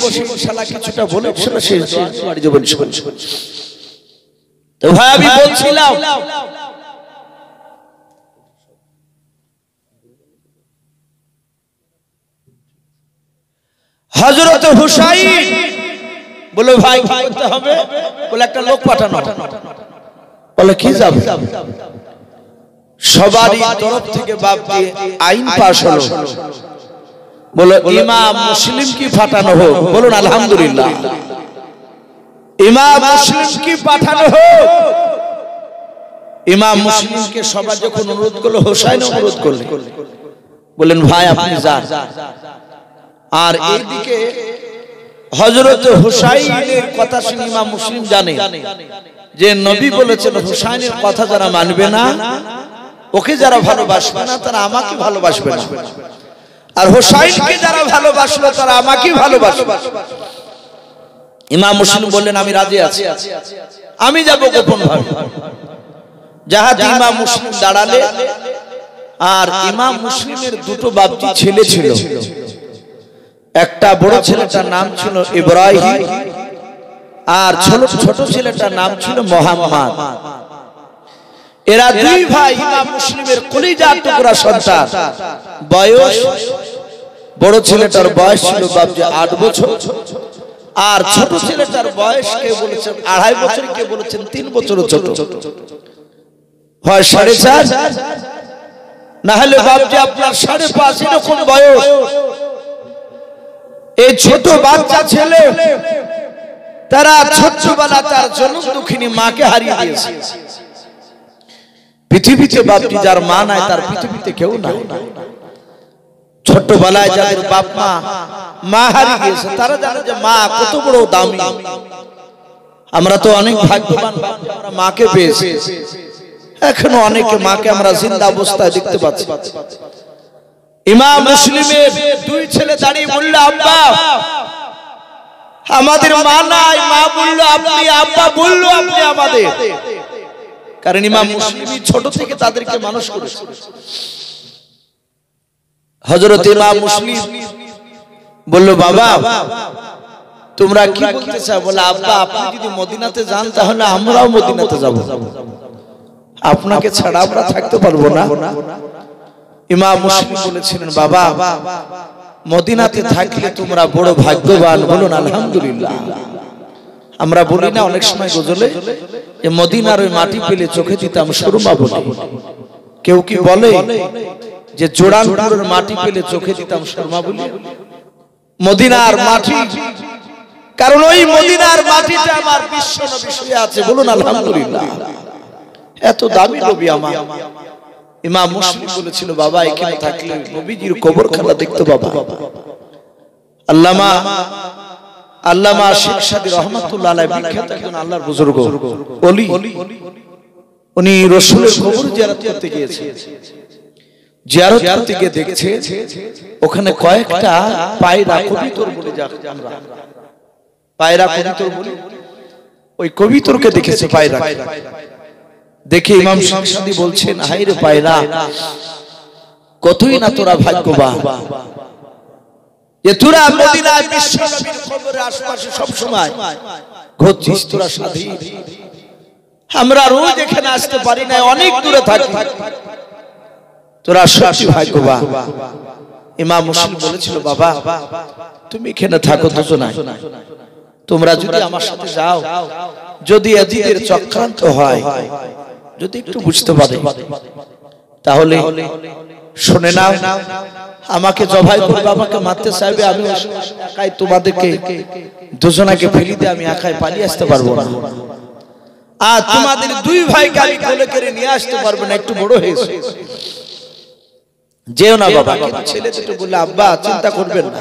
বসে ইনশাআল্লাহ কিছুটা বলে ইনশাআল্লাহ শেষ দোয়া বাড়ি যাবেন ইনশাআল্লাহ। তো ভাই আমি বলছিলাম হযরত হুসাইন বলে ভাই কি করতে হবে, বলে একটা লোক পাঠানো। বলে কি যাবে? সবারই তরফ থেকে বাপ দিয়ে আইন পাস হলো, বলে ইমাম মুসলিম কি পাঠানো হোক। বলুন আলহামদুলিল্লাহ। ইমাম মুসলিম কি পাঠানো হোক। ইমাম মুসলিমকে সবাই যখন অনুরোধ করলো, হুসাইন অনুরোধ করলেন, বলেন ভাই আপনি যান। আর এইদিকে হযরত হুসাইনের কথা শুনে ইমাম মুসলিম জানে যে নবী বলেছেন হুসাইনের কথা যারা মানবে না, ওকে যারা ভালোবাসবে না তারা আমাকে ভালোবাসবে না, আর হুসাইনকে যারা ভালোবাসলো তারা আমাকে ভালোবাসবে। ইমাম মুসলিম বললেন আমি রাজি আছি, আমি যাব গোপন ভাবে। যাহাতে ইমাম মুসলিম দাঁড়ালে, আর ইমাম মুসলিমের দুটো বাপজি ছেলে ছিল। একটা বড় ছেলেটার নাম ছিল ইব্রাহিম, আর ছোট ছেলেটার নাম ছিল মুহাম্মদ। এরা দুই ভাই ইমাম মুসলিমের কলিজার টুকরা সন্তান। বয়স বড় ছেলেটার বয়স ছিল বাপজি 8 বছর, আর ছোট ছেলেটার বয়স কে বলেছেন 2.5 বছর, কে বলেছেন 3 বছরও ছোট, হয় 4.5, না হলে বাপজি আপনার 5.5 এরকম বয়স। এই ছোট বাচ্চা ছেলে তারা ছোটবেলা তার জনম দুঃখিনী মাকে হারিয়ে দিয়েছে। পৃথিবীতে বাপজি যার মা নাই তার পৃথিবীতে কেউ নাই। ছোটবেলায় যাদের বাপ মা হারিয়ে গিয়েছে তারা জানে যে মা কত বড় দামি। আমরা তো অনেক ভাগ্যবান, আমরা মাকে পেয়েছি। এখনো অনেকে মাকে আমরা জিন্দা অবস্থায় দেখতে পাচ্ছি। ইমাম মুসলিমের দুই ছেলে দাঁড়িয়ে বলল আব্বা আমাদের মা নাই। মা বলল আপনি, আব্বা বলল আপনি আমাদের। কারণ ইমাম মুসলিম ছোট থেকে তাদেরকে মানুষ করেছে। হযরত ইমাম মুসলিম বলল বাবা তোমরা কি বলতে চাও? বলে আব্বা আপনি যদি মদিনাতে যান তাহলে আমরাও মদিনাতে যাব, আপনাকে ছাড়া আমরা থাকতে পারবো না। ইমাম মুসলিম বলেছিলেন বাবা মদিনাতে থাকলে তোমরা বড় ভাগ্যবান। বলুন আলহামদুলিল্লাহ। আমরা বলি না অনেক সময় গজলে যে মদিনার ওই মাটি পেলে চোখে দিতাম সুরমা বলে। কেউ কি বলে যে জোড়ানপুরের মাটি পেলে চোখে দিতাম সুরমা বলে? মদিনার মাটি, কারণ ওই মদিনার মাটিতে আমার বিশ্ব নবী শুয়ে আছে। বলুন আলহামদুলিল্লাহ। এত দামি নবী আমার। ইমাম মুসলিম বলেছিল বাবা এখানে থাকলে নবীজির কবরখানা দেখতে পাবো। আল্লামা শেখ সাদী রহমাতুল্লাহ আলাইহি বিখ্যাত একজন আল্লাহর বুজুর্গ ওলি, উনি রাসূলের কবর জিয়ারত করতে গিয়েছে। জিয়ারত করতে গিয়ে দেখছে ওখানে কয়েকটা পায়রা কবিতর বলে যাক আমরা, পায়রা কবিতর বলি, ওই কবিতরকে দেখেছে পায়রা। দেখে ইমাম শেখ সাদী বলছেন হায় রে পায়রা কতই না তোরা ভাগ্যবান যে তোরা মদিনায় বিশ্ব নবীর কবরের আশেপাশে সব সময় ঘুরছিস, তোরা স্বাধীন। আমরা রোজ এখানে আসতে পারি না, অনেক দূরে থাকি, তোরা সত্যি ভাগ্যবান। ইমাম মুসলিম বলেছিল বাবা তুমি এখানে থাকো দুজনায়, তোমরা যদি আমার সাথে যাও, যদি এজিদের চক্রান্ত হয়, যদি একটু বুঝতে পারে তাহলে শুনে নাও, আমাকে জবাই করবে, আমাকে মারতে চাইবে, আমি একাই তোমাদেরকে দুজনাকে ফেলি দিয়ে আমি একাই পালিয়ে আসতে পারবো না। আর তোমাদের দুই ভাইকে আমি কোলে করে নিয়ে আসতে পারবো না, একটু বড় হয়েছে, যেও না বাবা। ছেলে দুটো বললে আব্বা চিন্তা করবেন না,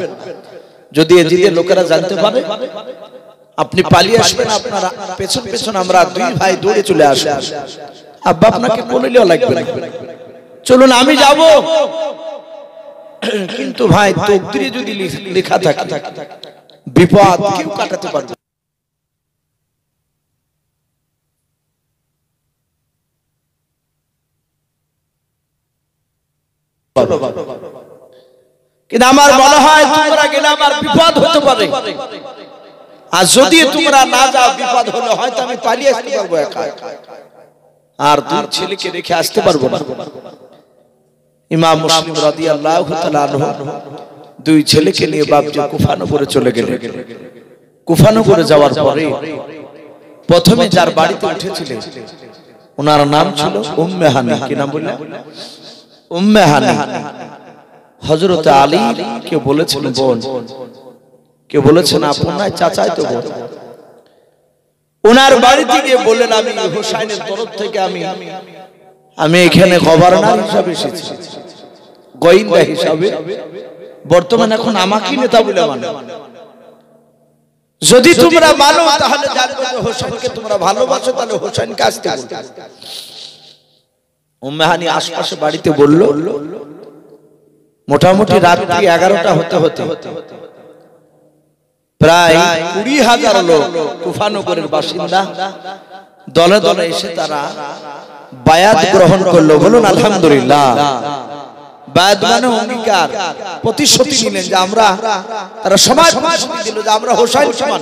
যদি এজিদের লোকেরা জানতে পারে আপনি পালিয়ে আসবেন, আপনারা পেছন পেছন আমরা দুই ভাই দৌড়ে চলে আসবো। আব্বা আপনাকে কোলে নেওয়া লাগবে না, চলুন আমি যাব। কিন্তু ভাই তকদিরে যদি লেখা থাকে বিপদ কেউ কাটাতে পারবে। কিন্তু আমার মনে হয় তোমরা গেলে আমার বিপদ হতে পারে, আর যদি তোমরা না যাও বিপদ হলে হয়তো আমি পালিয়ে আসতে পারবো একা, আর দুই ছেলেকে রেখে আসতে পারবো না। ইমাম মুসলিম রাদিয়াল্লাহু তাআলা আনহু দুই ছেলেকে নিয়ে বাপজি কুফানগরে চলে গেলেন। কুফানগরে যাওয়ার পরে প্রথমে যার বাড়িতে উঠেছিলেন ওনার নাম ছিল উম্মে হানি। কি নাম বললেন? উম্মে হানি। হযরত আলী কে বলেছেন বোন, কে বলেছেন আপনার চাচাই তো বোন। ওনার বাড়িতে গিয়ে বললেন আমি হোসাইনের তরফ থেকে আমি এখানে গভর্নর হিসাবে এসেছি, গোয়েন্দা হিসাবে। বর্তমানে এখন আমাকে নেতা বলে মানে, যদি তোমরা মানো তাহলে জানবে যে হোসেনকে তোমরা ভালোবাসো, তাহলে হোসেনকে আসতে বলতে। উম্মে হানি আশপাশে বাড়িতে বলল। মোটামুটি রাত্রি 11টা হতে হতে প্রায় 20,000 লোক কুফানগরের বাসিন্দা দলে দলে এসে তারা বায়াত গ্রহণ করলো। বলুন আলহামদুলিল্লাহ। বায়াত মানে অঙ্গীকার, প্রতিশ্রুতি নিলেন যে আমরা, তারা সমাজ প্রতিশ্রুতি দিল যে আমরা হোসাইন সমান।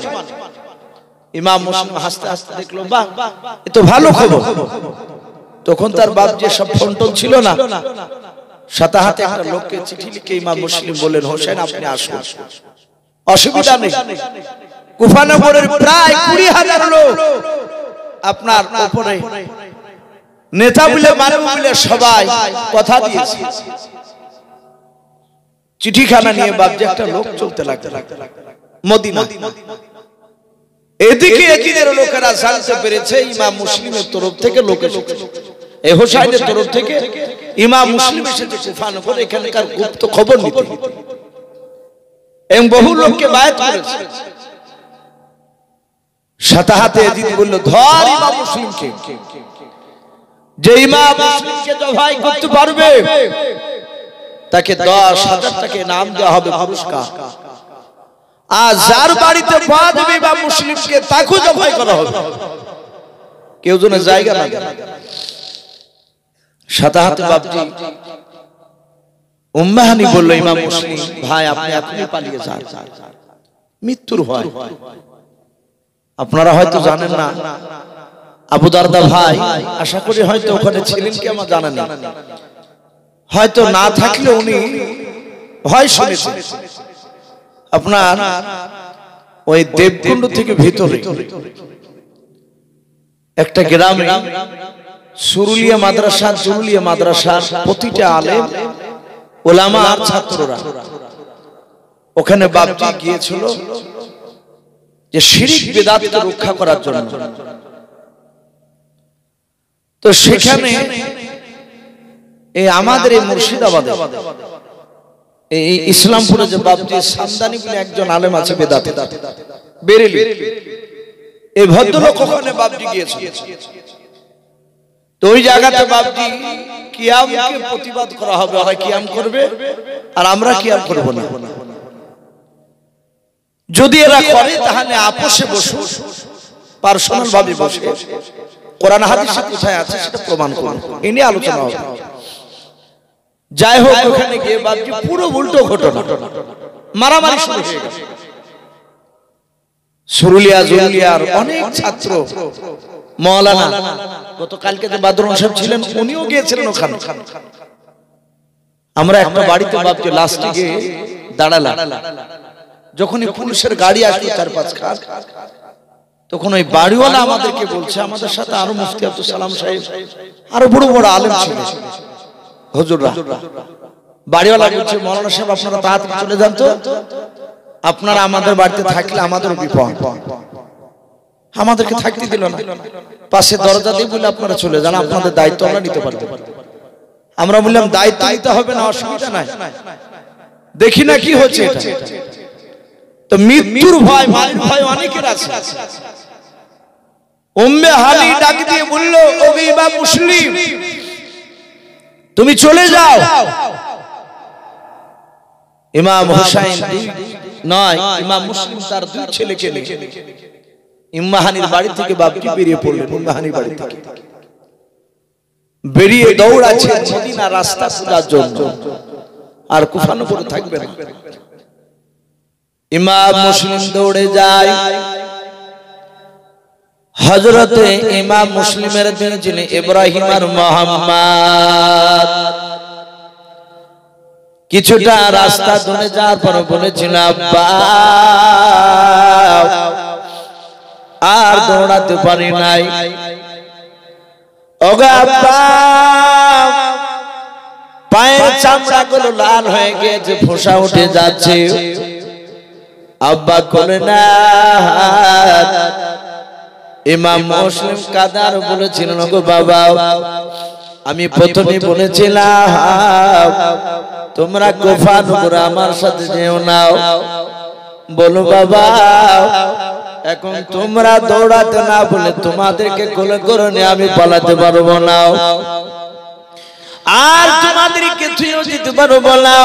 ইমাম মুসলিম হাসতে হাসতে দেখলো বাহ এ তো ভালো খবর। তখন তার বাপ যে সব ফন্টন ছিল না, সাথে হাতে একটা লোককে চিঠি লিখে ইমাম মুসলিম বললেন হোসেন আপনি আসুন, অসুবিধা নেই। কুফানগরের প্রায় 20,000 লোক আপনার উপরে নেতা বলে মানব বলে সবাই কথা দিয়েছে। চিঠিখানা নিয়ে বাপজি একটা লোক চলতে লাগলো মদিনা। এদিকে একিদের লোকেরা জানতে পেরেছে ইমাম মুসলিমের তরফ থেকে লোক এসেছে, এই হোসাইনের তরফ থেকে ইমাম মুসলিম এসেছে কুফানগর এখানকার গুপ্ত খবর নিতে, এবং বহু লোককে বায়াত করেছে। সাথে হাতে এদিকে বলল ধর ইমাম মুসলিমকে, যে ইমাম মুসলিমকে জবাই করতে পারবে তাকে 10,000 টাকা ইনাম দেওয়া হবে পুরস্কার, আর যার বাড়িতে পাওয়া যাবে ইমাম মুসলিমকে তাকেও জবাই করা হবে, কেউ যেন জায়গা না দেয়। সাথে হাতে বাপজি উম্মে হানি বলল ইমাম মুসলিম ভাই আপনি এখনই পালিয়ে যান, মৃত্যুর ভয়। আপনারা হয়তো জানেন না আবু দারদা ভাই আশা করি হয়তো ওখানে ছিলেন কি আমার জানা নেই, হয়তো না থাকলে উনি ভয় শুনেছেন। আপনার ওই দেবকুণ্ড থেকে ভিতরে একটা গ্রামে সুরুলিয়া মাদ্রাসা, জুরুলিয়া মাদ্রাসার প্রতিটা আলেম ওলামা আর ছাত্ররা ওখানে বাপজি গিয়েছিল যে শিরক বিদআতকে রক্ষা করার জন্য। তো সেখানে এই আমাদের এই মুর্শিদাবাদে এই ইসলামপুরে যে বাপজি সামদানি বলে একজন আলেম আছে বেদাতে বেরেলি, এই ভদ্রলোক ওখানে বাপজি গিয়েছে। তো ওই জায়গাতে বাপজি কিয়ামকে প্রতিবাদ করা হবে, ওরা কিয়াম করবে আর আমরা কিয়াম করব না। যদি এরা করে তাহলে আপোষে বসে পার্সোনাল ভাবে বসে কোরআন হাদিসে কোথায় আছে সেটা প্রমাণ করুন, এই নিয়ে আলোচনা হবে। যাই হোক ওখানে গিয়ে বাপজি পুরো উল্টো ঘটনা, মারামারি শুরু হয়ে গেছে। সুরুলিয়া জুরুলিয়ার অনেক ছাত্র, মাওলানা গতকালকে যে বাদরুন সাহেব ছিলেন উনিও গিয়েছিলেন ওখানে। আমরা একটা বাড়িতে বাপজি লাস্টে গিয়ে দাঁড়ালাম, যখনই পুলিশের গাড়ি আসলো 4-5 খান, তখন ওই বাড়িওয়ালা আমাদেরকে বলছে, আমাদের সাথে আরো মুফতি আব্দুল সালাম সাহেব আরো বড় বড় আলেম ছিলেন হুজুররা। বাড়িওয়ালা বলছে মাওলানা সাহেব আপনারা তাড়াতাড়ি চলে যান তো, আপনারা আমাদের বাড়িতে থাকলে আমাদের বিপদ। আমাদেরকে থাকতে দিল না, পাশে দরজা দিয়ে বলে আপনারা চলে যান, আপনাদের দায়িত্ব আমরা নিতে পারবো। আমরা বললাম দায়িত্ব নিতে হবে না, অসুবিধা নাই, দেখি না কি হচ্ছে। তো মৃত্যুর ভয়, মায়ের ভয় অনেকের আছে। উম্মে হানি ডাক দিয়ে বলল ও ইমাম মুসলিম তুমি চলে যাও। ইমাম হুসাইন নয়, ইমাম মুসলিম তার 2 ছেলেকে নিয়ে উম্মে হানির বাড়ি থেকে বাপজি বেরিয়ে পড়লেন। উম্মে হানির বাড়ি থেকে বেরিয়ে দৌড়াচ্ছে মদিনা রাস্তা খোঁজার জন্য। আর কুফানো করে থাকবে না। ইমাম মুসলিম দৌড়ে যায়, হযরতে ইমাম মুসলিমের দিন যিনি ইব্রাহিম আর মুহাম্মদ কিছুটা রাস্তা দূরে যাওয়ার পর বলেছিল আব্বা আর দৌড়াতে পারি নাই, ওগো আব্বা পায়ের চামড়াগুলো লাল হয়ে গেছে, ফোঁসা উঠে যাচ্ছে। আব্বা কোলে না। ইমাম মুসলিম কাদার বলেছিলেন ওগো বাবা আমি প্রথমে বলেছিলাম তোমরা কুফা নগরে আমার সাথে যেও না, বলো বাবা এখন তোমরা দৌড়াতে না বলে তোমাদেরকে কোলে করে নিয়ে আমি পালাতে পারবো না, আর তোমাদেরকে তুইও যেতে পারবো না।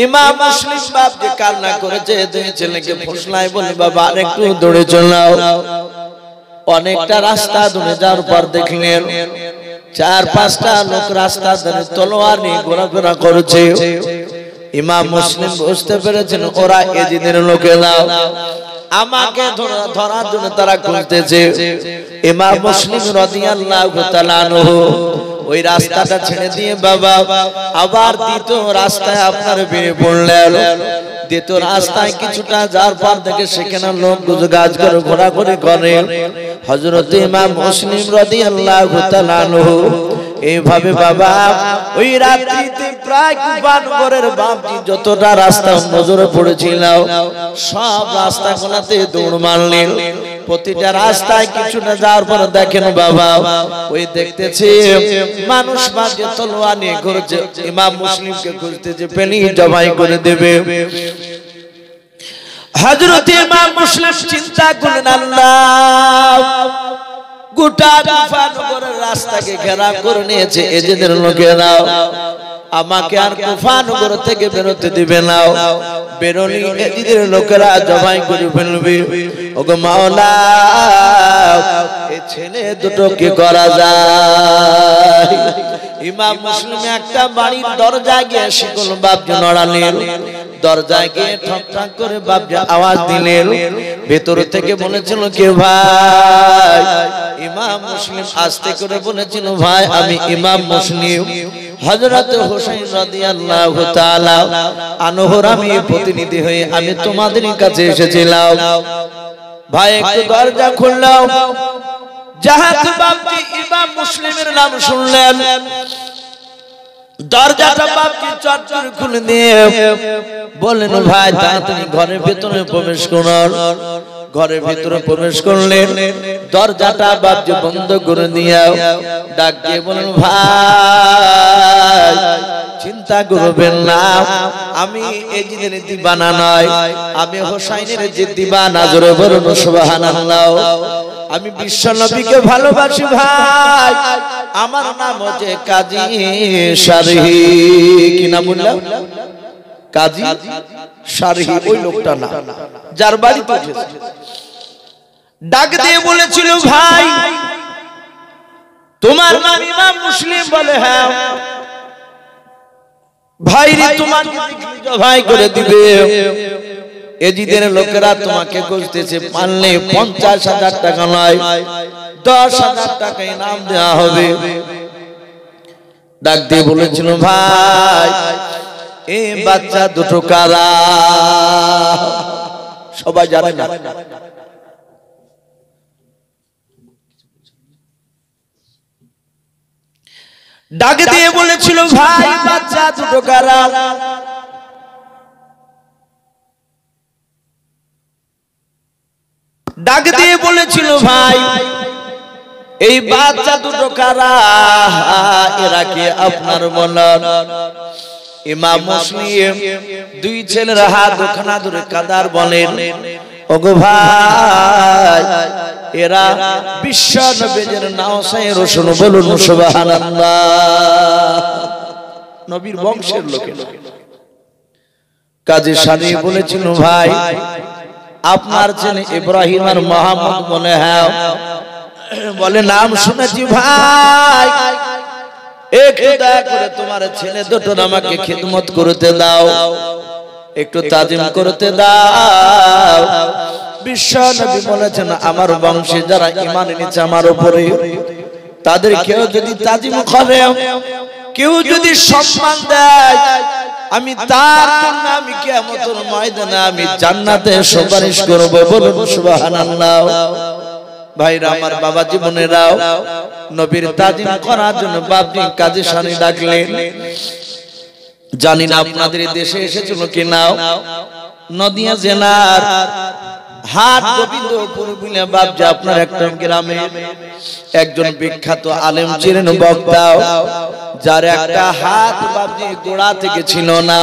ইমাম মুসলিম বাপ যে কান্না করেছে দুই ছেলেকে ফসলায় বলে বাবা আরেকটু দৌড়ে চলাও। অনেকটা রাস্তা দৌড়ে যাওয়ার পর দেখলেন 4-5টা লোক রাস্তা ধরে তলোয়ার নিয়ে ঘোরাফেরা করছে। ইমাম মুসলিম বুঝতে পেরেছেন ওরা এজিদের লোকেরা, আমাকে ধরার জন্য তারা খুঁজতেছে। ইমাম মুসলিম রাদিয়াল্লাহু তাআলা আনহু ওই রাস্তাটা ছেড়ে দিয়ে বাবা আবার দ্বিতীয় রাস্তায় আপনার বেরিয়ে পড়লেন। দ্বিতীয় রাস্তায় কিছুটা যাওয়ার পর থেকে সেখানে লোক গাছ করে ঘোরাঘুরি করে। হযরত ইমাম মুসলিম রাদিয়াল্লাহু তাআলা আনহু এইভাবে বাবা ওই রাত্রিতে প্রায় কুফানগরের বাপজি যতটা রাস্তা নজরে পড়েছিল সব রাস্তাগুলোতে দৌড় মারলেন। প্রতিটা রাস্তায় কিছুটা যাওয়ার পর দেখেন বাবা ওই দেখতেছে মানুষ মাঝে তলোয়ার নিয়ে ঘুরছে, ইমাম মুসলিমকে খুঁজতেছে পেলি জবাই করে দেবে। হযরত ইমাম মুসলিম চিন্তা করলেন আল্লাহ গোটা কুফানগরের রাস্তাকে ঘেরা করে নিয়েছে এজিদের লোকেরা, আমাকে আর কুফানগর থেকে বেরোতে দিবে না, বেরোনি এজিদের লোকেরা জবাই করে ফেলবে। ওগো মাওলা এই ছেলে দুটো কি করা যায়? ইমাম মুসলিম একটা বাড়ির দরজায় গিয়ে শিকল বাপকে নড়ালেন, দরজায় গিয়ে ঠক ঠক করে বাপকে আওয়াজ দিলেন। ভেতর থেকে বলেছিল কে ভাই? ইমাম মুসলিম আস্তে করে বলেছিল ভাই আমি ইমাম মুসলিম হযরত হুসাইন রাদিয়াল্লাহু তাআলা আনহুর আমি প্রতিনিধি হয়ে আমি তোমাদের কাছে এসেছিলাম। ভাই একটু দরজা খুললাও। জাহাত বাপজি ইমাম মুসলিমের নাম শুনলেন, দরজাটা বাপজি চট করে খুলে দিয়ে বললেন ভাই তাড়াতাড়ি ঘরের ভেতরে প্রবেশ করুন। ঘরের ভিতরে প্রবেশ করলেন, দরজাটা বাপজি বন্ধ করে দিয়ে ডাক দিয়ে বলেন ভাই চিন্তা করবেন না, আমি এজিদের দিবানা নয়, আমি হোসাইনের দিবানা। জোরে বলুন সুবহানাল্লাহ। আমি বিশ্ব নবীকে ভালোবাসি ভাই, আমার নাম হচ্ছে কাজী শারহি। কি নাম বললাম? কাজী শারহি। ওই লোকটা না যার বাড়ি পৌঁছেছে। ডাক দিয়ে বলেছিল ভাই তোমার নাম ইমাম মুসলিম? বলে হ্যাঁ। ভাই রে তোমাকে জবাই করে দিবে, এজিদের লোকেরা তোমাকে খুঁজতেছে, পারলে 50,000 টাকা নয় 10,000 টাকা ইনাম দেওয়া হবে। ডাক দিয়ে বলেছিল ভাই এই বাচ্চা দুটো কারা? সবাই জানে না। ডাক দিয়ে বলেছিল ভাই বাচ্চা দুটো কারা? ডাক দিয়ে বলেছিল ভাই এই বাচ্চা দুটো কারা? এরা কি আপনার বলেন? ইমাম মুসলিম দুই ছেলের হাত ওখানা ধরে কাদার বলেন ওগো ভাই এরা বিশ্ব নবীর নাওসায়ে রাসূল। বলুন সুবহানাল্লাহ। নবীর বংশের লোক। কাজী শারহি বলেছিল ভাই আপনার ছেলে ইব্রাহিম আর মুহাম্মদ? বলে হ্যাঁ। বলে নাম শুনেছি ভাই, একটু দয়া করে তোমার ছেলে দুটোর আমাকে খিদমত করতে দাও, একটু তাজিম করতে দাও। বিশ্ব নবী বলেছেন আমার বংশে যারা ঈমান এনেছে আমার উপরে, তাদের কেউ যদি তাজিম করে, কেউ যদি সম্মান দেয়, আমি তার জন্য আমি কিয়ামতের ময়দানে আমি জান্নাতে সুপারিশ করব। বলুন সুবহানাল্লাহ। ভাইরা আমার, বাবা জীবনেরাও নবীর তাজিম করার জন্য বাপজি কাজী সানি ডাকলেন। জানি না আপনাদের দেশে এসেছিল কিনা, নদিয়া জেলার হাট গোবিন্দপুর বিলে বাপজি আপনার একটা গ্রামে একজন বিখ্যাত আলেম ছিলেন, বক্তা, যার একটা হাত বাপজি গোড়া থেকে ছিল না।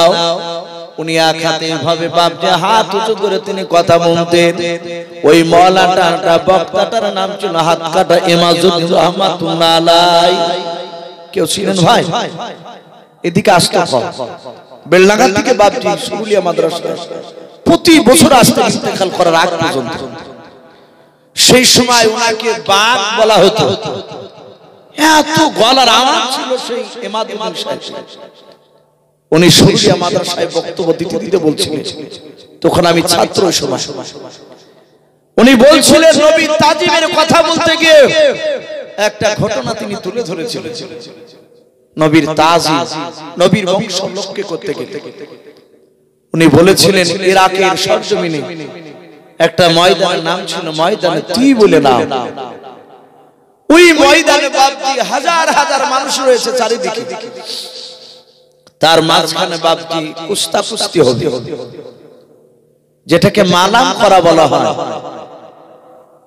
উনি এক হাতে ভাবে বাপজি হাত উঁচু করে তিনি কথা বলতেন। ওই মওলানাটা বক্তাটার নাম ছিল হাত কাটা এমাজুদ্দিন রহমাতুল্লাহ আলাইহি। কেউ ছিলেন ভাই? এদিকে আসতে বেলনাগার থেকে বাপজি সুরুলিয়া মাদ্রাসা প্রতি বছর আসতে ইন্তেকাল করার আগ পর্যন্ত। সেই সময় ওনাকে বাঘ বলা হতো, এত গলার আওয়াজ ছিল সেই এমাদুদ্দিন সাহেব। উনি সুরুলিয়া মাদ্রাসায় বক্তব্য দিতে দিতে বলছিলেন, তখন আমি ছাত্র সময়, উনি বলছিলেন নবীর তাজিমের কথা বলতে গিয়ে একটা ঘটনা তিনি তুলে ধরেছিলেন। নবীর তাজিম, নবীর বংশ লক্ষ্য করতে গিয়ে উনি বলেছিলেন ইরাকের সরজমিনে একটা ময়দানের নাম ছিল ময়দানে তুই বলে নাম। ওই ময়দানে বাপজি হাজার হাজার মানুষ রয়েছে চারিদিকে, তার মাঝখানে বাপজি কুস্তাকুস্তি হবে, যেটাকে মালাম করা বলা হয়।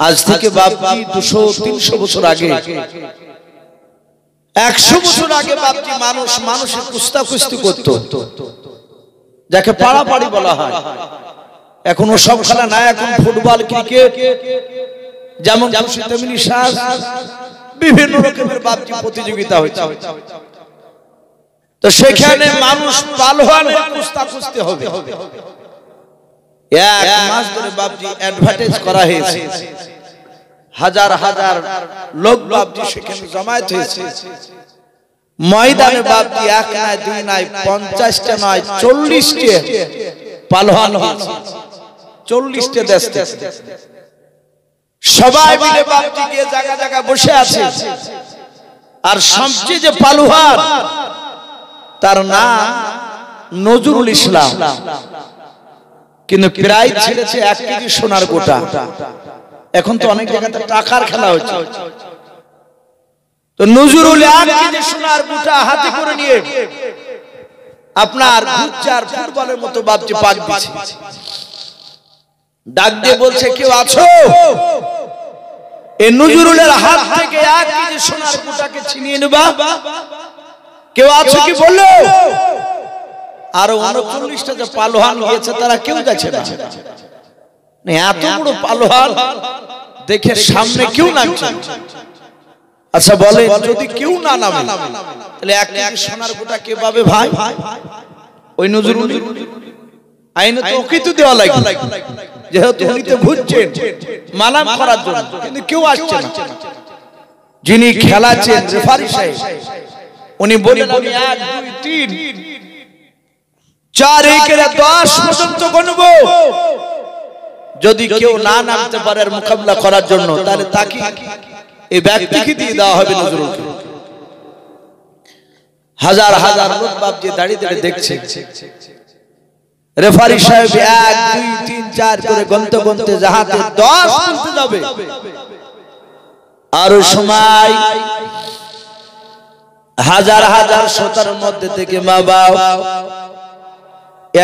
আজ থেকে বাপজি 200-300 বছর আগে, 100 বছর আগে বাপজি মানুষের কুস্তাকুস্তি করত, যাকে পাড়াপাড়ি বলা হয়। এখন সব খেলা নাই, এখন ফুটবল, ক্রিকেট, যেমন খুশি তেমনি সাজ, বিভিন্ন রকমের বাপজি প্রতিযোগিতা হচ্ছে। তো সেখানে মানুষ পালোয়ানের কুস্তাকুস্তি হবে। এক মাস ধরে বাপজি অ্যাডভার্টাইজ করা হয়েছে, হাজার হাজার লোক বাপজি সেখানে জমায়েত হয়েছে। ময়দানে বাপজি এক নয়, দুই নয়, 50টা নয়, 40টা পালোয়ান হয়েছে, 40টা দেশ থেকে। সবাই মিলে বাপজি গিয়ে জায়গা জায়গা বসে আছে। আর সবচেয়ে যে পালোয়ান, তার নাম নজরুল ইসলাম, কিন্তু প্রায় ছেড়েছে 1 কেজি সোনার গোটা। এখন তো অনেক জায়গাতে টাকার খেলা হচ্ছে। তো নজরুল 1 কেজি সোনার গোটা হাতে করে নিয়ে আপনার গুচ্চার ফুটবলের মতো বাপজি পাক দিচ্ছে। ডাক দিয়ে বলছে কেউ আছো? এই নজরুলের হাত থেকে 1 কেজি সোনার গোটাকে ছিনিয়ে নেবা, কেউ আছো কি বললো? আর 39টা যে পালোয়ান গিয়েছে তারা কেউ যাচ্ছে না। এত বড় পালোয়ান দেখে সামনে কেউ নামছে। আচ্ছা বলে যদি কেউ না নামে তাহলে 1 কেজি সোনার গোটা কে পাবে ভাই? ওই নজরুল আইনে তো ওকে তো দেওয়া লাগে, যেহেতু উনি তো ঘুরছেন মালাম করার জন্য, কিন্তু কেউ আসছে না। যিনি খেলাচ্ছেন রেফারি সাহেব, উনি বলেন 1, 2, 3, 4 একের 10 পর্যন্ত গণব। যদি কেউ না নামতে পারে মোকাবিলা করার জন্য, তাহলে তাকে এই ব্যক্তিকে দিয়ে দেওয়া হবে নজরুলকে। হাজার হাজার লোক বাপজি দাঁড়িয়ে দাঁড়িয়ে দেখছে। রেফারি সাহেব 1, 2, 3, 4 করে গনতে গনতে যাহাতে 10 পর্যন্ত যাবে। আর সময় হাজার হাজার শ্রোতার মধ্যে থেকে মা বাবা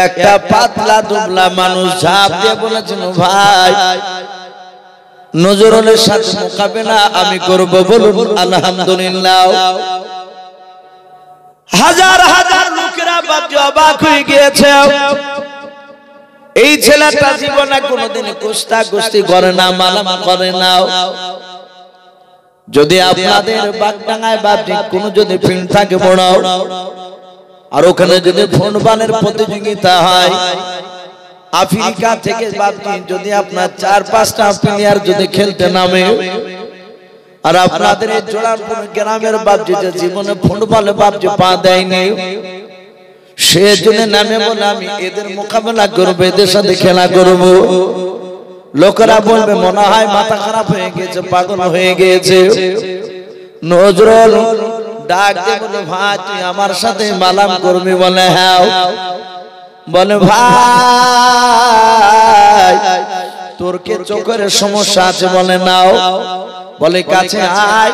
একটা পাতলা দুবলা মানুষ ঝাঁপ দিয়ে বলেছেন ভাই নজরুলের সাথে মোকাবেলা আমি করব, বলুন আলহামদুলিল্লাহ। হাজার হাজার লোকেরা বাপজি অবাক হয়ে গিয়েছে। এই ছেলেটা জীবনে কোনোদিন কুস্তাকুস্তি করে না, মালাম করে না। যদি আপনাদের বাগডাঙ্গায় বাপজি কোনো যদি ফিল্ড থাকে বড়, আর ওখানে যদি ফুটবলের প্রতিযোগিতা হয়, আফ্রিকা থেকে বাপজি যদি আপনার 4-5টা প্লেয়ার যদি খেলতে নামে, আর আপনাদের এই জোড়ারপুর গ্রামের বাপজি যে জীবনে ফুটবলে বাপজি পা দেয়নি, সেজন্য নামে বলে আমি এদের মোকাবেলা করবো, এদের সাথে খেলা করবো। লোকেরা বলবে মনে হয় মাথা খারাপ হয়ে গেছে, পাগল হয়ে গিয়েছে। নজরুল ডাক দিয়ে বলে ভাই তুই আমার সাথে মালাম করবি? বলে হ্যাঁ। বলে ভাই তোর কি চোখের সমস্যা আছে? বলে নাও। বলে কাছে আয়।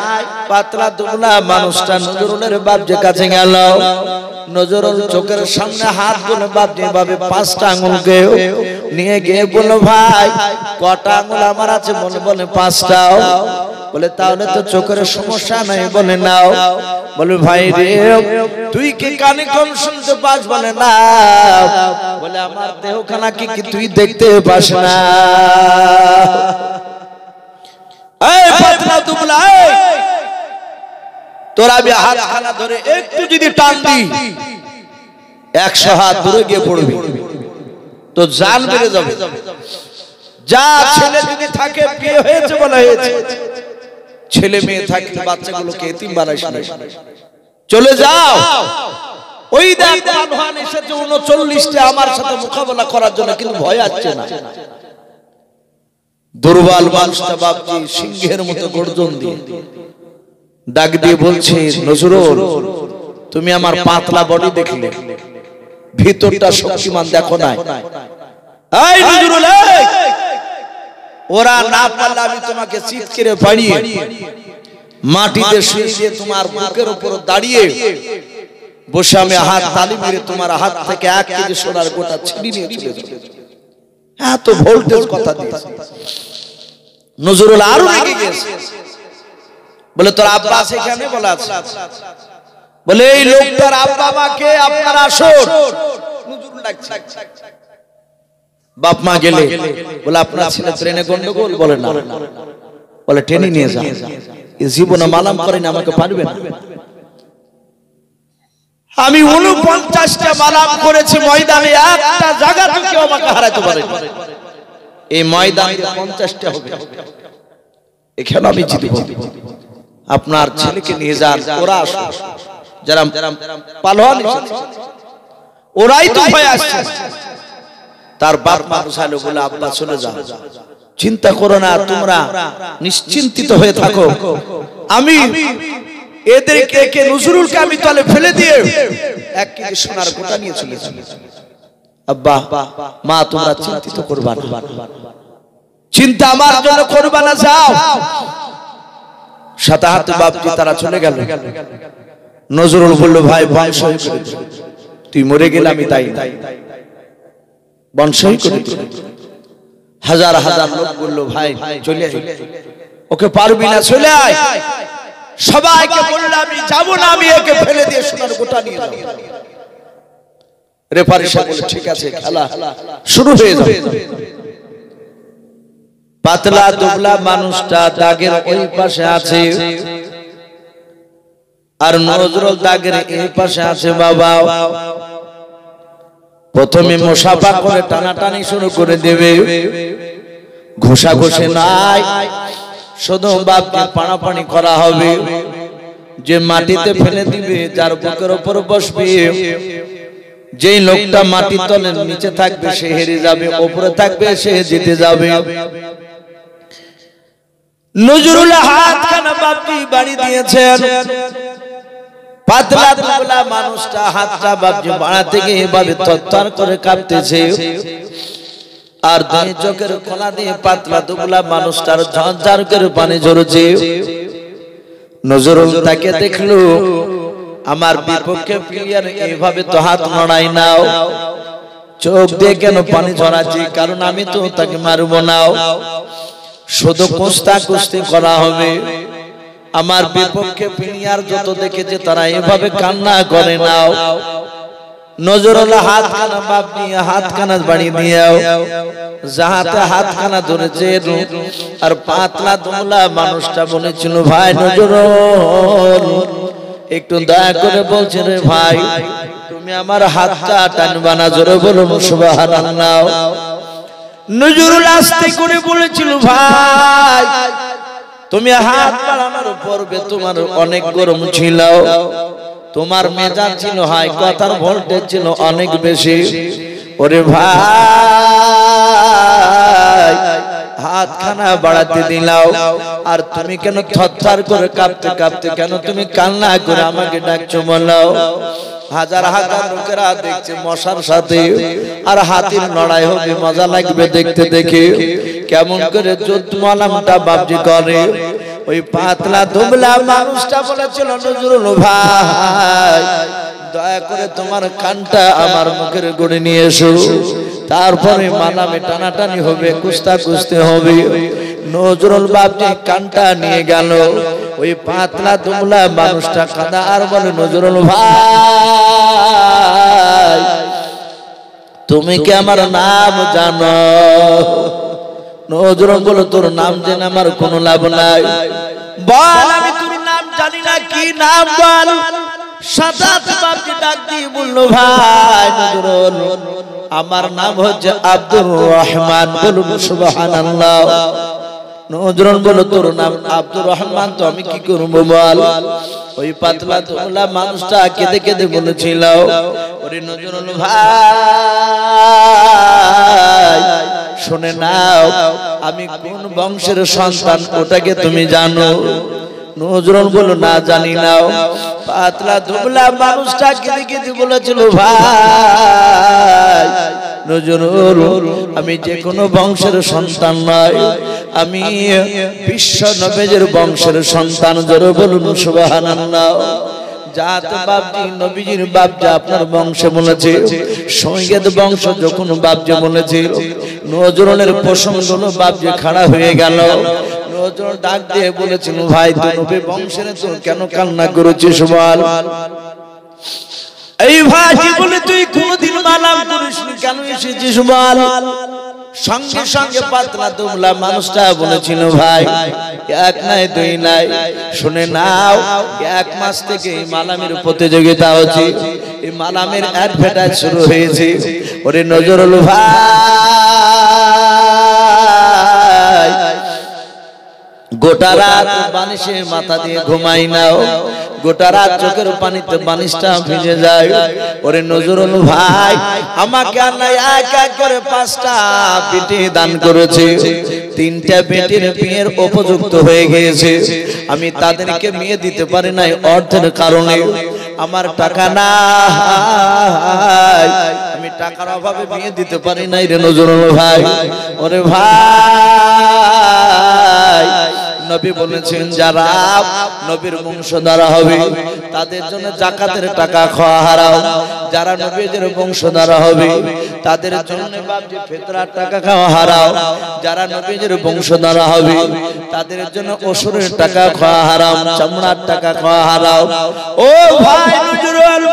পাতলা দুবলা মানুষটা নজরুলের বাপজির কাছে গেল। নজরুল চোখের সামনে হাত গুলো বাপজি ভাবে 5টা আঙুলকে নিয়ে গিয়ে বলল ভাই কটা আঙুল আমার আছে? বলে 5টা। বলে তাহলে তো চোখের সমস্যা নাই। বলে নাও। বলে ভাই রে তুই কি কানে কম শুনতে পাস? বলে না। বলে আমার দেহখানা কি তুই দেখতে পাস না? এই পাতলা দুবলা তোরা আমি হাত খানা ধরে একটু যদি টান দি 100 হাত দূরে গিয়ে পড়বি, তো জান বেড়ে যাবে। যা ছেলে যদি থাকে বিয়ে হয়েছে বলা হয়েছে, ছেলে মেয়ে থাকলে বাচ্চাগুলোকে এতিম বানাইস না, চলে যাও। ওই দেখ পালোয়ান এসেছে 39টা আমার সাথে মোকাবেলা করার জন্য, কিন্তু ভয় আসছে না। দুর্বল মানুষটা বাপজি সিংহের মতো গর্জন দিয়ে ডাক দিয়ে বলছে নজরুল তুমি আমার পাতলা বডি দেখলে, ভিতরটা শক্তিমান দেখো না। এই নজরুল ওরা না পারলে আমি তোমাকে চিৎকারে পাড়িয়ে মাটিতে শুয়ে দিয়ে তোমার বুকের উপর দাঁড়িয়ে বসে আমি হাত তালি মেরে তোমার হাত থেকে 1 কেজি সোনার গোটা ছিনিয়ে নিয়ে চলে যাব। এত ভোল্টেজ কথা দিয়েছে। নজরুল আরো রেগে গেছে। বলে তোর আব্বা আছে এখানে? বলে আছে। বলে এই লোকটার আব্বা মাকে আপনার আসর। নজরুল ডাকছে বাপ মা গেলে। বলে আপনার ছেলে ট্রেনে গন্ডগোল? বলে না। বলে ট্রেনে নিয়ে যান। এই জীবনে মালাম করেন আমাকে পারবে না। আমি 49টা মালাম করেছি ময়দানে, একটা জায়গা থেকে আমাকে হারাতে পারে। এই ময়দানে 50টা হবে, এখানে আমি জিতব। আপনার ছেলেকে নিয়ে যান। ওরা যারা পালোয়ান ওরাই তো ভয় আসছে। তার বাপ মা বুঝালো বলে আব্বা চলে যাও, চিন্তা করো না, তোমরা নিশ্চিন্তিত হয়ে থাকো। আমি এদেরকে একে নজরুলকে আমি তলে ফেলে দিয়ে 1 কেজি সোনার গোটা নিয়ে চলে যাব। আব্বা মা তোমরা চিন্তিত করবা না, চিন্তা আমার জন্য করবা না, যাও। সাথে হাতে বাপজি তারা চলে গেল। নজরুল বলল ভাই বংশই করে দে, তুই মরে গেলে আমি তাই বংশই করে দে। হাজার হাজার লোক বলল ভাই চলে আয়, ওকে পারবি না, চলে আয়। সবাইকে বলল আমি যাব না, আমি একে ফেলে দিয়ে সোনার গোটা নিয়ে যাব। রেফারি সাহেব বলে ঠিক আছে, খেলা শুরু হয়ে যাবে। পাতলা দুবলা মানুষটা দাগের ওই পাশে আছে, আর নজরুল দাগের এই পাশে আছে। বাবা প্রথমে মুসাফা করে টানাটানি শুরু করে দেবে। ঘষাঘষি নাই, শুধু বাপকে পানাপানি করা হবে। যে মাটিতে ফেলে দিবে, যার বুকের উপর বসবে, যেই লোকটা মাটির তলের নিচে থাকবে সে হেরে যাবে, উপরে থাকবে সে জিতে যাবে। নজরুল হাতখানা বাপজি বাড়ি দিয়েছেন। পাতলা দুবলা মানুষটা হাতটা বাপজি বাড়াতে গিয়ে এভাবে থরথর করে কাঁপতেছে, আর দুই চোখের কোনা দিয়ে পাতলা দুবলা মানুষটার ঝরঝর করে পানি ঝরছে। নজরুল তাকে দেখলো, আমার বিপক্ষে প্লেয়ার এইভাবে তো হাত নড়াই নাও, চোখ দিয়ে কেন পানি ঝরাচ্ছি? কারণ আমি তো তাকে মারবো না, শুধু কুস্তা কুস্তি করা হবে। আমার বিপক্ষে প্লেয়ার যত দেখেছে তারা এভাবে কান্না করে নাও। নজরুল হাতখানা বাপ নিয়ে হাতখানা বাড়িয়ে দিয়াও, যাহাতে হাতখানা ধরেছে। আর পাতলা দুবলা মানুষটা বলেছিল ভাই নজরুল একটু দয়া করে বলছে রে ভাই তুমি আমার হাতটা টানবা না, জোরে বলুন সুবহানাল্লাহ। নজরুল আস্তে করে বলেছিল ভাই তুমি হাত বাড়ানোর পূর্বে তোমার অনেক গরম ছিল, তোমার মেজাজ ছিল হাই, কথার ভোল্টেজ ছিল অনেক বেশি। ওরে ভাই হাতখানা বাড়াতে দিলাও, আর তুমি কেন থরথর করে কাঁপতে কাঁপতে কেন তুমি কান্না করে আমাকে ডাকছো বলো? হাজার হাজার লোকেরা দেখছে মশার সাথে, আর হাতির লড়াই হবে, মজা লাগবে দেখতে দেখে। কেমন করে যুদ্ধমালামটা বাবজি করে। ওই পাতলা দুবলা মানুষটা বলেছিল নজরুল ভাই দয়া করে তোমার কানটা আমার মুখের গড়ে নিয়ে এসো, তারপরে মালামে টানাটানি হবে, কুস্তা কুস্তি হবে। নজরুল বাবজি কানটা নিয়ে গেল, ওই পাতলা দুবলা মানুষটা কাঁদা আর বলে নজরুল ভাই তুমি কি আমার নাম জানো? নজরুল বলো তোর নাম জেনে আমার কোনো লাভ নাই, বল আমি তোর নাম জানি না, কি নাম বল। সাদাত বাবজি ডাক দিয়ে বলল ভাই নজরুল আমার নাম হচ্ছে আব্দুর রহমান। বলুন সুবহানাল্লাহ। নজরুল বলো তোর নাম আব্দুর রহমান, তো আমি কি করব বল। ওই পাতলা তোলা মানুষটা কেঁদে কেঁদে বলেছিল ওরে নজরুল ভাই শুনে নাও আমি কোন বংশের সন্তান ওটাকে তুমি জানো? নজরুল বলো না জানি নাও। পাতলা দুবলা মানুষটা কেঁদে কেঁদে বলেছিল ভাই নজরুল আমি যে কোনো বংশের সন্তান নয়, আমি বিশ্ব নবীর বংশের সন্তান। জোরে বলুন সুবহানাল্লাহ। জাত বাবজি নবীজির বাবজি আপনার বংশে বলেছে, সৈয়দ বংশ যখন বাবজি বলেছে, নজরুলের প্রসঙ্গ বাবজি খাড়া হয়ে গেল। নজরুল ডাক দিয়ে বলেছিল ভাই তুই নবী বংশের তো কেন কান্না করেছিস বল। এই ভাই বলে তুই কোনদিন মালাম করিসনি, কেন এসেছিস বল। সঙ্গে সঙ্গে পাতলা দুবলা মানুষটা বলেছিল ভাই এক নাই দুই নাই, শুনে নাও 1 মাস থেকে এই মালামের প্রতিযোগিতা হচ্ছে, এই মালামের অ্যাডভার্টাইজ শুরু হয়েছে। ওরে নজরুল ভাই গোটা রাত বানিশে মাথা দিয়ে ঘুমাই নাও, গোটা রাত চোখের পানিতে বানিশটা ভিজে যায়। ওরে নজরুল ভাই আমাকে আল্লাহ এক এক করে 5টা বেটি দান করেছে, 3টা বেটির বিয়ের উপযুক্ত হয়ে গিয়েছে, আমি তাদেরকে মেয়ে দিতে পারি নাই অর্থের কারণে। আমার টাকা নাই, আমি টাকার অভাবে বিয়ে দিতে পারি নাই রে নজরুল ভাই। ওরে ভাই নবী বলেছেন যারা নবীর বংশধর হবে তাদের জন্য যাকাতের টাকা খাওয়া হারাম, যারা নবীদের বংশধর হবে তাদের জন্য বাবজি ফিতরার টাকা খাওয়া হারাম, যারা নবীদের বংশধর হবে তাদের জন্য ওসুরের টাকা খাওয়া হারাম, চামড়ার টাকা খাওয়া হারাম। ও ভাই নজরুল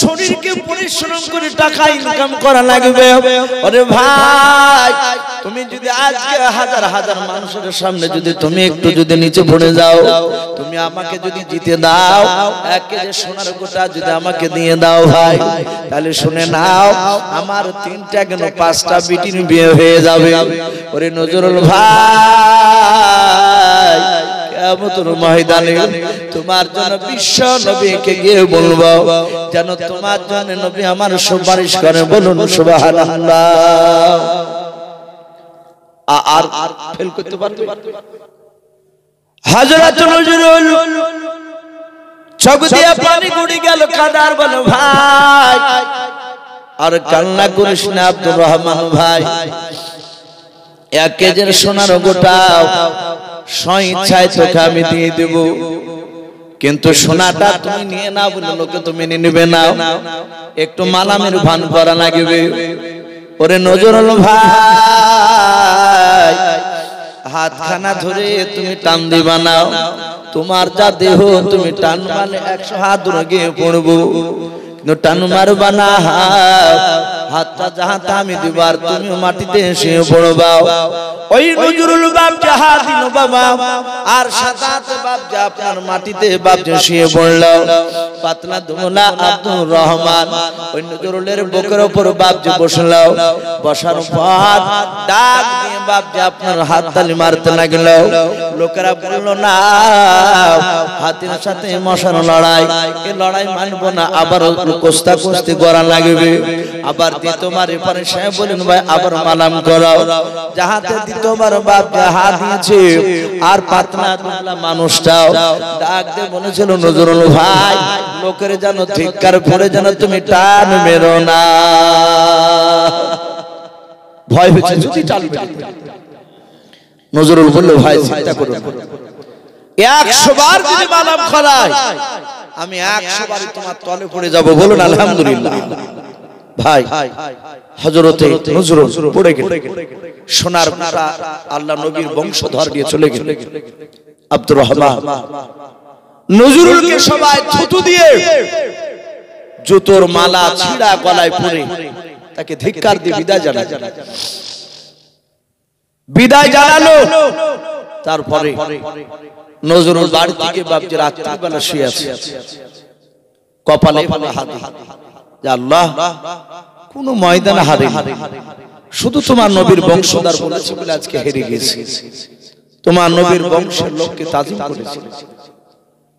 শরীরকে পরিশ্রম করে টাকা ইনকাম করা লাগবে। ওরে ভাই তুমি যদি আজকে হাজার হাজার মানুষের সামনে যদি তুমি একটু যদি নিচে পড়ে যাও, তুমি আমাকে যদি জিতে দাও 1 কেজি সোনার গোটা যদি আমাকে দিয়ে দাও ভাই, তাহলে শুনে নাও আমার 3টা কেন 5টা বেটির বিয়ে হয়ে যাবে। ওরে নজরুল ভাই কিয়ামতের ময়দানে তোমার জন্য বিশ্ব নবীকে গিয়ে বলবো যেন তোমার জন্য নবী আমার সুপারিশ করে। বলুন সুবহানাল্লাহ। আর ফেল করতে পারবে? হযরত নজরুল চোখ দিয়ে পানি গড়ি গেল, কাদার বলো ভাই আর কান্না করিস না আব্দুর রহমান ভাই, 1 কেজির সোনার গোটা স্বইচ্ছায় তোকে আমি দিয়ে দেব, কিন্তু সোনাটা তুমি নিয়ে নাও বলে লোকে তো মেনে নেবে না, একটু মালামের ভান করা লাগবে। ওরে নজরুল ভাই হাতখানা ধরে তুমি টান দিবা না, তোমার যা দেহ তুমি টান মারলে 100 হাত দূরে গিয়ে পড়বো, কিন্তু টান মারবা না, হাতটা যাহাতে আমি দিবার তুমি মাটিতে এসে পড়বাও। ওই নজরুল বাপ জাহাদিন বাবা আর সাদাত বাপ যে আপনার মাটিতে বাপ যে শুয়ে পড়ল। পাতলা দুমলা আব্দুর রহমান ওই নজরুলের বুকের উপর বাপ যে বসল। বসার পর ডাক দিয়ে বাপ যে আপনার হাততালি মারতে লাগল। লোকেরা বলল না হাতির সাথে মশার লড়াই, এই লড়াই মানবো না, আবার কোস্তা কোস্তি করা লাগবে। আবার দ্বিতীয়বার এপারে সাহেব বলেন ভাই আবার মালাম করাও। যাহাতে দ্বিতীয়বার বাপ যে হাত দিয়েছে আর পাতলা দুমলা মানুষটাও ডাক দিয়ে বলেছিল নজরুল ভাই লোকের যেন ধিক্কার করে যেন তুমি টান মেরো না। ভয় হচ্ছে যদি টান মেরো। নজরুল বলল ভাই চিন্তা করো, 100 বার যদি মালাম খরাই আমি 100 বারই তোমার তলে পড়ে যাব। বলুন আলহামদুলিল্লাহ। ভাই হযরতে নজরুল পড়ে গেল। সোনার মুরা আল্লাহ নবীর বংশধর দিয়ে চলে গেল। আব্দুর রহমান নজরুলকে সবাই থুতু দিয়ে জুতোর মালা ছিঁড়া গলায় পরে তাকে ধিক্কার দিয়ে বিদায় জানালো। তারপরে নজরুল বাড়ি থেকে বাপজি রাত্রিবেলা শুয়ে আছে, কপালে হাত যে আল্লাহ কোন ময়দানে হারে শুধু তোমার নবীর বংশধর বলেছে বলে আজকে হেরে গেছি। তোমার নবীর বংশের লোককে তাজিম করেছে।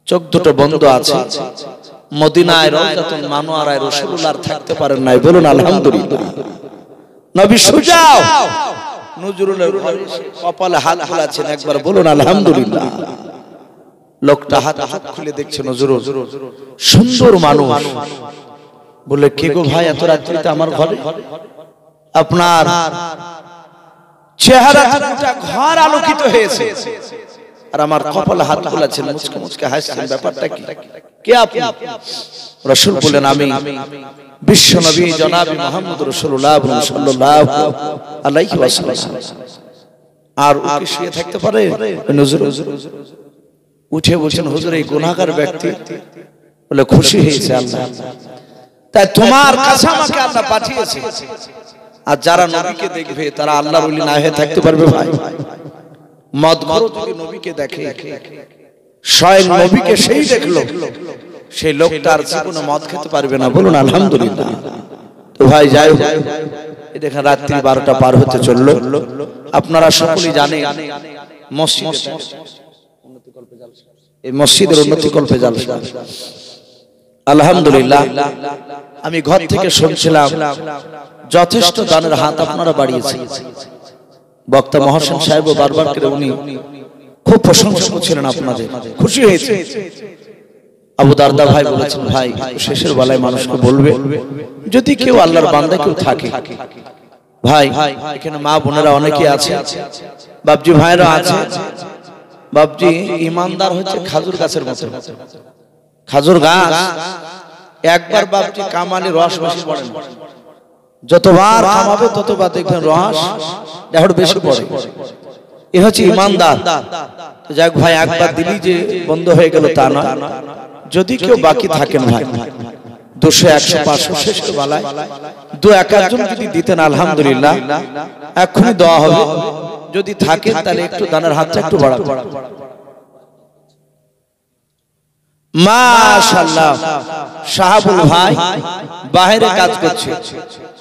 চোখ দুটো বন্ধ আছে। মদিনায় রওজাতুল মানোয়ারায় রাসূলুল্লাহ থাকতে পারেন নাই। বলুন আলহামদুলিল্লাহ। নবী সুজাও নজরুলের ঘরে কপালে হাত খোলাছেন, একবার বলুন আলহামদুলিল্লাহ। লোকটা হাত খুলে দেখছে নজরুল সুন্দর মানুষ। বলে কে গো ভাই এত রাত্রিতে আমার ঘরে? আপনার চেহারাটা ঘর আলোকিত হয়েছে আর আমার কপালে হাত খোলাছেন, মুচকে মুচকে হাসছেন, ব্যাপারটা কি? কে আপনি? রাসূল বলেন আমি বিশ্ব নবী জনাব মুহাম্মদ রাসূলুল্লাহ সাল্লাল্লাহু আলাইহি ওয়াসাল্লাম। আর ওকে শুয়ে থাকতে পারে? নজরুল উঠে বলছেন হুজুর এই গুনাহগার ব্যক্তি। বলে খুশি হয়েছে আল্লাহ, তাই তোমার কাছে আমাকে আল্লাহ পাঠিয়েছে। আর যারা নবীকে দেখবে তারা আল্লাহর ওলি না হয়ে থাকতে পারবে? ভাই মদখোর যদি নবীকে দেখে, স্বয়ং নবীকে সেই দেখলো, সেই লোকটার জীবনে মদ খেতে পারবে না। বলুন আলহামদুলিল্লাহ। তো ভাই যাই হোক, এই দেখেন রাত্রি 12টা পার হতে চললো। আপনারা সকলেই জানেন মসজিদের উন্নতি কল্পে জালসা। আলহামদুলিল্লাহ আমি ঘর থেকে শুনছিলাম যথেষ্ট দানের হাত আপনারা বাড়িয়েছেন। বক্তা মহসিন সাহেব বারবার করে উনি খুব প্রশংসা করছিলেন আপনাদের, খুশি হয়েছে। আবু দারদা ভাই বলেছেন ভাই শেষের বেলায় মানুষকে বলবে যদি কেউ আল্লাহর বান্দা কেউ থাকে। ভাই এখানে মা বোনেরা অনেকে আছে, বাপজি ভাইরা আছে। বাপজি ইমানদার হচ্ছে খাজুর গাছের মতো। খাজুর গাছ একবার বাপজি কামালে রস বেশি পড়ে, যতবার কামাবে ততবার দেখবেন রস দেখো বেশি পড়ে। এ হচ্ছে ইমানদার। যাক ভাই একবার দিলি যে বন্ধ হয়ে গেল তা না। যদি কেউ বাকি থাকেন ভাই 200 100 500 শেষের বেলায় 2-1 জন যদি দিতেন আলহামদুলিল্লাহ এখনই দেওয়া হবে। যদি থাকেন তাহলে একটু দানের হাতটা একটু বাড়াবেন। মাশাআল্লাহ শাহাবুল ভাই বাইরে কাজ করছে,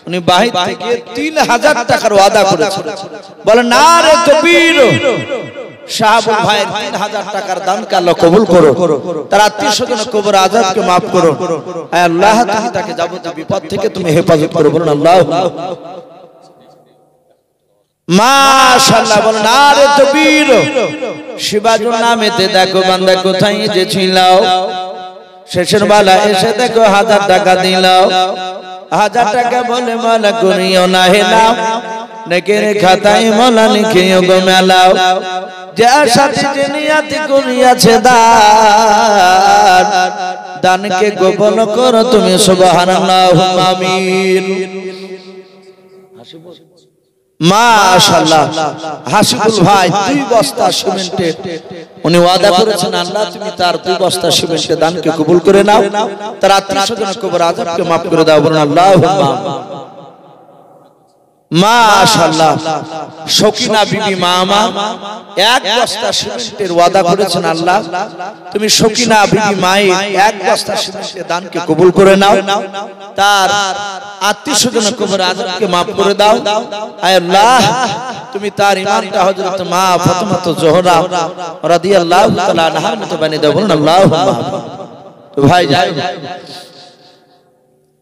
উনি বাহির থেকে 3000 টাকার ওয়াদা করেছেন। বলেন নারে তাকবীর। শাহাবুল ভাইয়ের 3000 টাকার দানকে আল্লাহ কবুল করো, তার আত্মীয়-স্বজনের কবর আযাবকে maaf করো। আয় আল্লাহ তুমি তাকে যাবতীয় বিপদ থেকে তুমি হেফাজত করো। বলুন আল্লাহুম্মা মাশাআল্লাহ। বলেন নারে তাকবীর। শিবাজুর নামেতে দেখো বান্দা কোথায় যে ছিল, শেষের বেলা এসে দেখো 1000 টাকা দিল। 1000 টাকা বলে মালা করিও না হেলাও, নেকের খাতায় মালা লিখিও গো মেলাও। যার সাথে যে নিয়ত করিয়াছে দান, দানকে গোপন করো তুমি সুবহানাল্লাহ আমিন। মাশাআল্লাহ হাসিবুল ভাই 2 বস্তা সিমেন্টের উনি ওয়াদা করেছেন আল্লাহ তুমি তার 2 বস্তা সিমেন্টের দানকে কবুল করে নাও, তার আত্মীয়-স্বজনের কবর আযাবকে maaf করে দাও। বলুন আল্লাহুম্মা মাশাআল্লাহ সকিনা বিবি মামা এক বস্তা সিমেন্টের ওয়াদা করেছেন আল্লাহ তুমি সকিনা বিবি মায়ের এক বস্তা সিমেন্টের দানকে কবুল করে নাও তার আত্মীয়স্বজন কবর আযাবকে maaf করে দাও আয় আল্লাহ তুমি তার ইমানটা হযরত মা ফাতেমা জোহরা রাদিয়াল্লাহু তাআলা আনহার মতো বানিয়ে দাও বলুন আল্লাহুম্মা তো ভাই যাই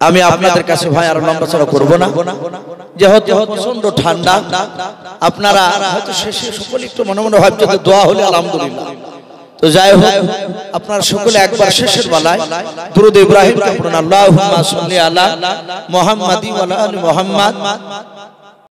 আমি আপনাদের কাছে ভাই আর লম্বা চড়া করব না যেহেতু প্রচন্ড ঠান্ডা আপনারা হয়তো শেষে সকলে একটু মনে মনে ভাবছেন যে দোয়া হলে আলহামদুলিল্লাহ তো যাই হোক আপনারা সকলে একবার শেষের বেলায় দুরূদ ইব্রাহিম পড়ুন আল্লাহুম্মা সাল্লি আলা মুহাম্মাদি ওয়া আলা আলি মুহাম্মাদ